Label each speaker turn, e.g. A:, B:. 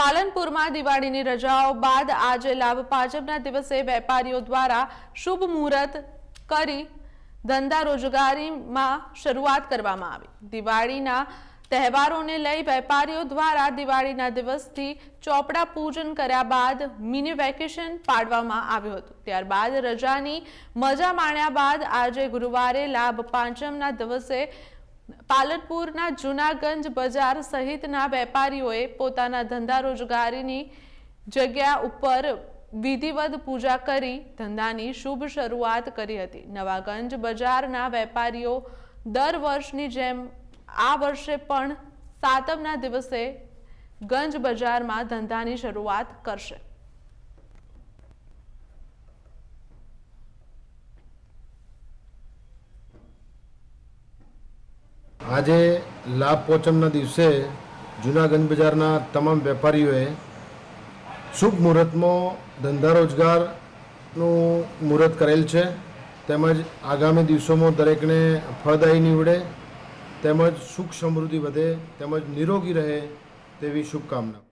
A: પાલનપુરમાં દિવાળીની રજાઓ બાદ આજે લાભ પાંચમના દિવસે વેપારીઓ દ્વારા શુભ મુહૂર્ત કરી ધંધા રોજગારીમાં શરૂઆત કરવામાં આવી। દિવાળીના તહેવારોને લઈ વેપારીઓ દ્વારા દિવાળીના દિવસથી ચોપડા પૂજન કર્યા બાદ મિની વેકેશન પાડવામાં આવ્યું હતું। ત્યારબાદ રજાની મજા માણ્યા બાદ આજે ગુરુવારે લાભ પાંચમના દિવસે પાલનપુરના જૂનાગંજ બજાર સહિતના વેપારીઓએ પોતાના ધંધા રોજગારીની જગ્યા ઉપર વિધિવત પૂજા કરી ધંધાની શુભ શરૂઆત કરી હતી। નવાગંજ બજારના વેપારીઓ દર વર્ષની જેમ આ વર્ષે પણ સાતમના દિવસે ગંજ બજારમાં ધંધાની શરૂઆત કરશે।
B: આજે લાભ પોચમના દિવસે જૂનાગંજ બજારના તમામ વેપારીઓએ શુભ મુહૂર્તમાં ધંધા રોજગારનું મુહૂર્ત કરેલ છે, તેમજ આગામી દિવસોમાં દરેકને ફળદાયી નીવડે તેમજ સુખ સમૃદ્ધિ વધે તેમજ નિરોગી રહે તેવી શુભકામના।